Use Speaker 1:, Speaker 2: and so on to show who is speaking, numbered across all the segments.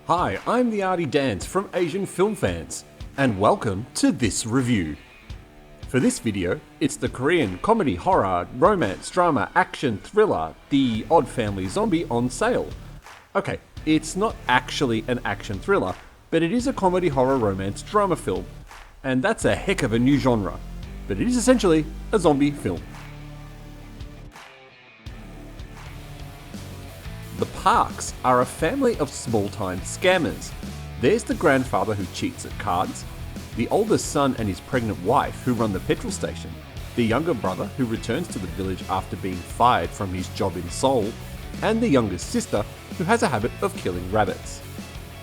Speaker 1: Hi, I'm the Arty Dans from Asian Film Fans, and welcome to this review. For this video, it's the Korean comedy, horror, romance, drama, action, thriller, The Odd Family Zombie on sale. Okay, it's not actually an action thriller, but it is a comedy, horror, romance, drama film, and that's a heck of a new genre, but it is essentially a zombie film. The Parks are a family of small-time scammers. There's the grandfather who cheats at cards, the oldest son and his pregnant wife who run the petrol station, the younger brother who returns to the village after being fired from his job in Seoul, and the youngest sister who has a habit of killing rabbits.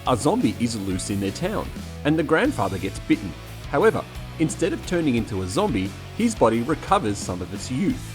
Speaker 1: A zombie is loose in their town, and the grandfather gets bitten. However, instead of turning into a zombie, his body recovers some of its youth.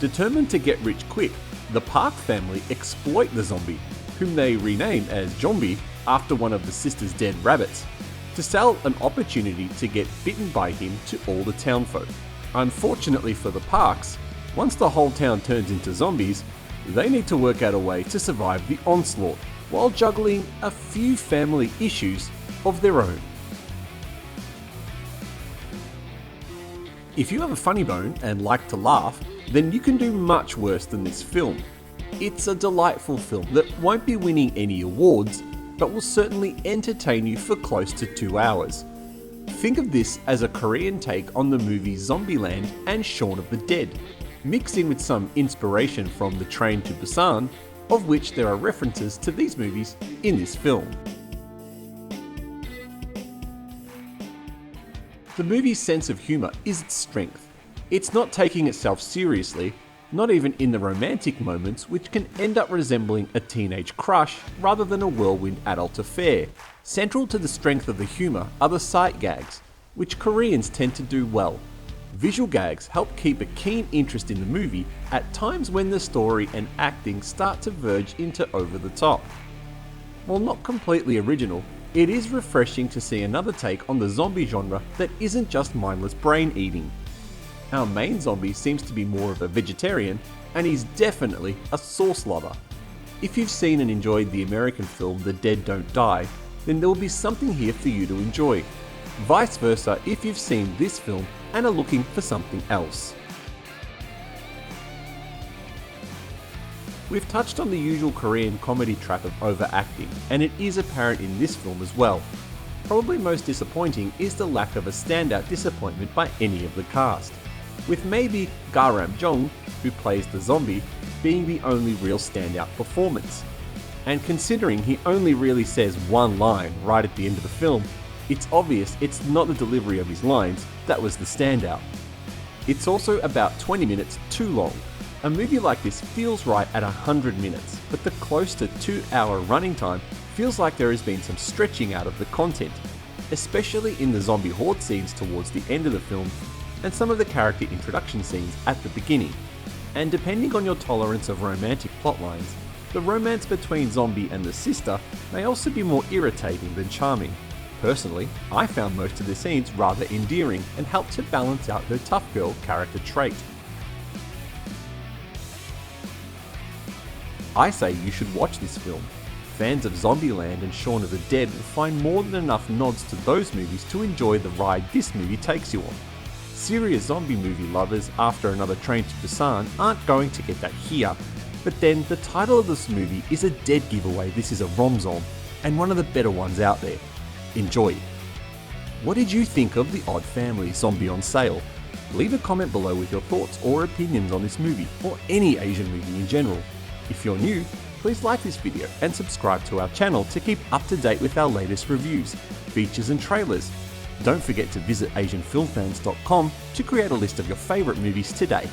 Speaker 1: Determined to get rich quick, the Park family exploit the zombie, whom they rename as Zombie after one of the sister's dead rabbits, to sell an opportunity to get bitten by him to all the townfolk. Unfortunately for the Parks, once the whole town turns into zombies, they need to work out a way to survive the onslaught while juggling a few family issues of their own. If you have a funny bone and like to laugh, then you can do much worse than this film. It's a delightful film that won't be winning any awards, but will certainly entertain you for close to 2 hours. Think of this as a Korean take on the movies Zombieland and Shaun of the Dead, mixed in with some inspiration from The Train to Busan, of which there are references to these movies in this film. The movie's sense of humour is its strength. It's not taking itself seriously, not even in the romantic moments, which can end up resembling a teenage crush rather than a whirlwind adult affair. Central to the strength of the humour are the sight gags, which Koreans tend to do well. Visual gags help keep a keen interest in the movie at times when the story and acting start to verge into over the top. While not completely original, it is refreshing to see another take on the zombie genre that isn't just mindless brain eating. Our main zombie seems to be more of a vegetarian, and he's definitely a sauce lover. If you've seen and enjoyed the American film The Dead Don't Die, then there will be something here for you to enjoy. Vice versa if you've seen this film and are looking for something else. We've touched on the usual Korean comedy trap of overacting, and it is apparent in this film as well. Probably most disappointing is the lack of a standout disappointment by any of the cast, with maybe Jung, who plays the zombie, being the only real standout performance. And considering he only really says one line right at the end of the film, it's obvious it's not the delivery of his lines that was the standout. It's also about 20 minutes too long. A movie like this feels right at 100 minutes, but the close to 2-hour running time feels like there has been some stretching out of the content, especially in the zombie horde scenes towards the end of the film and some of the character introduction scenes at the beginning. And depending on your tolerance of romantic plotlines, the romance between Zombie and the sister may also be more irritating than charming. Personally, I found most of the scenes rather endearing and helped to balance out her tough girl character trait. I say you should watch this film. Fans of Zombieland and Shaun of the Dead will find more than enough nods to those movies to enjoy the ride this movie takes you on. Serious zombie movie lovers after another Train to Busan aren't going to get that here, but then the title of this movie is a dead giveaway this is a rom-zom, and one of the better ones out there. Enjoy. What did you think of The Odd Family Zombie on Sale? Leave a comment below with your thoughts or opinions on this movie, or any Asian movie in general. If you're new, please like this video and subscribe to our channel to keep up to date with our latest reviews, features and trailers. Don't forget to visit AsianFilmFans.com to create a list of your favourite movies today.